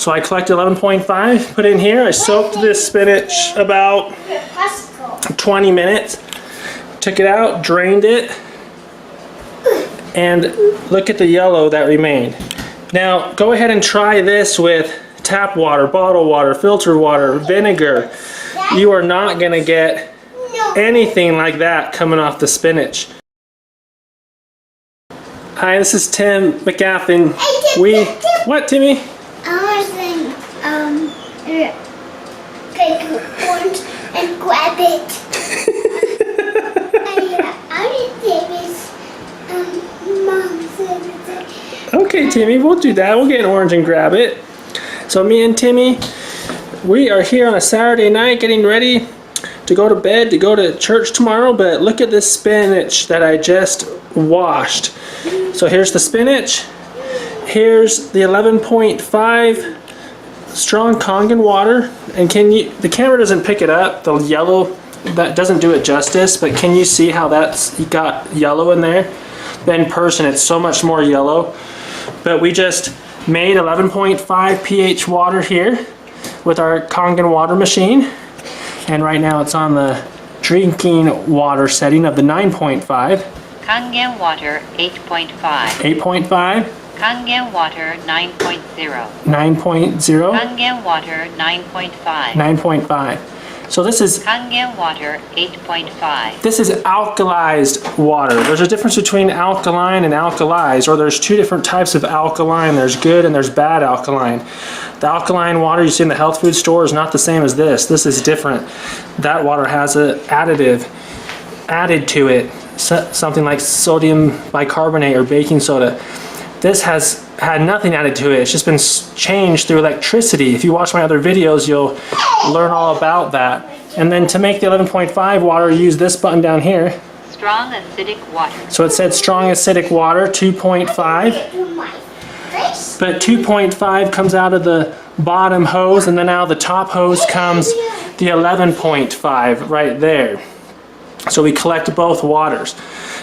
So I collected 11.5, put in here. I soaked this spinach about 20 minutes. Took it out, drained it, and look at the yellow that remained. Now go ahead and try this with tap water, bottled water, filtered water, vinegar. You are not going to get anything like that coming off the spinach. Hi, this is Tim McGaffin. What, Timmy? Take orange and grab it. Okay, Timmy, we'll do that. We'll get an orange and grab it. So me and Timmy, we are here on a Saturday night getting ready to go to bed, to go to church tomorrow, but look at this spinach that I just washed. So here's the spinach. Here's the 11.5 strong Kangen water. And the camera doesn't pick it up, the yellow, that doesn't do it justice, but can you see how that's got yellow in there? In person, it's so much more yellow. But we just made 11.5 pH water here with our Kangen water machine. And right now it's on the drinking water setting of the 9.5. Kangen water 8.5. 8.5. Kangen water 9.0. 9.0. Kangen water 9.5. 9.5. So this is Kangen water 8.5. This is alkalized water. There's a difference between alkaline and alkalized, or there's two different types of alkaline. There's good and there's bad alkaline. The alkaline water you see in the health food store is not the same as this. This is different. That water has an additive added to it, something like sodium bicarbonate or baking soda. This has had nothing added to it. It's just been changed through electricity. If you watch my other videos, you'll learn all about that. And then to make the 11.5 water, use this button down here. Strong acidic water. So it said strong acidic water, 2.5. But 2.5 comes out of the bottom hose, and then out of the top hose comes the 11.5 right there. So we collect both waters.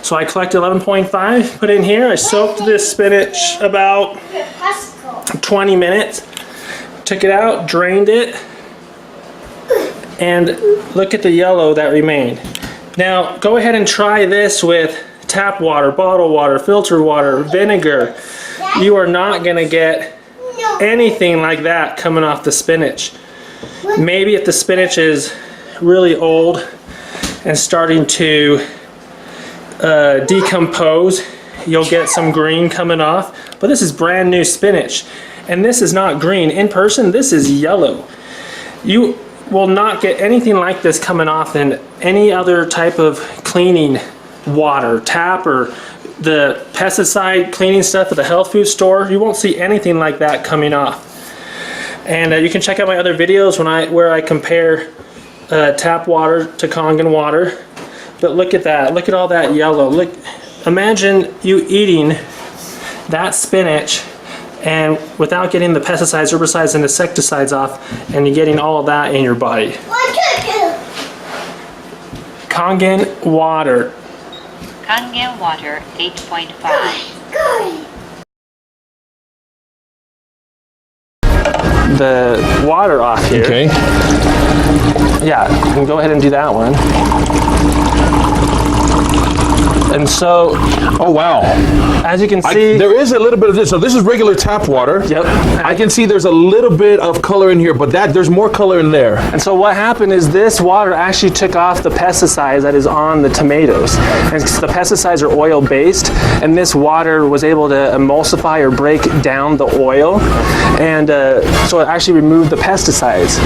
So I collected 11.5, put in here. I soaked this spinach about 20 minutes. Took it out, drained it, and look at the yellow that remained. Now go ahead and try this with tap water, bottled water, filtered water, vinegar. You are not going to get anything like that coming off the spinach. Maybe if the spinach is really old and starting to decompose, you'll get some green coming off. But this is brand new spinach, and this is not green. In person, this is yellow. You will not get anything like this coming off in any other type of cleaning water, tap, or the pesticide cleaning stuff at the health food store. You won't see anything like that coming off. And you can check out my other videos where I compare tap water to Kangen water. But look at that. Look at all that yellow. Look, imagine you eating that spinach and without getting the pesticides, herbicides, and insecticides off, and you're getting all of that in your body. Kangen water. Kangen water 8.5. The water off here. Okay. Yeah, you can go ahead and do that one. And so, oh wow! As you can see, there is a little bit of this. So this is regular tap water. Yep. I can see there's a little bit of color in here, but there's more color in there. And so what happened is this water actually took off the pesticides that is on the tomatoes. And the pesticides are oil-based, and this water was able to emulsify or break down the oil, and so it actually removed the pesticides.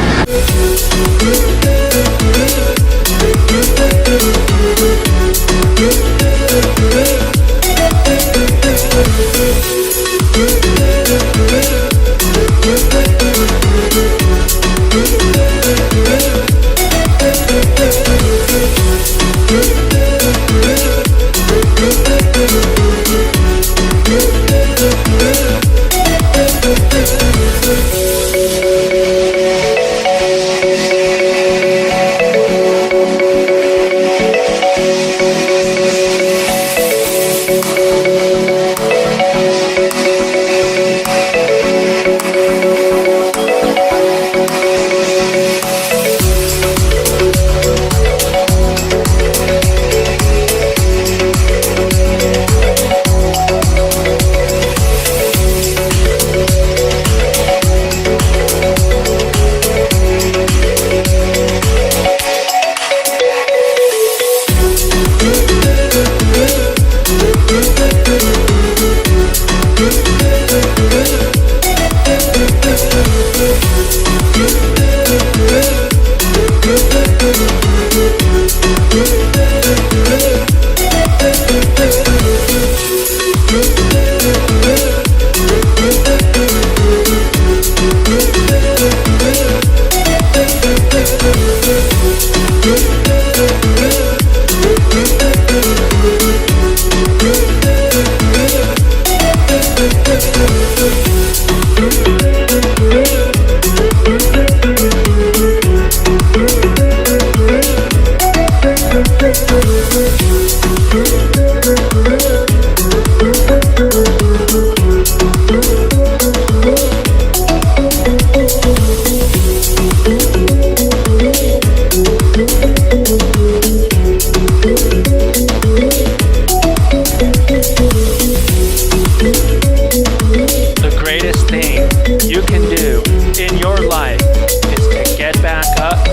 life is to get back up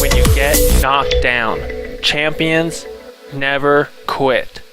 when you get knocked down. Champions never quit.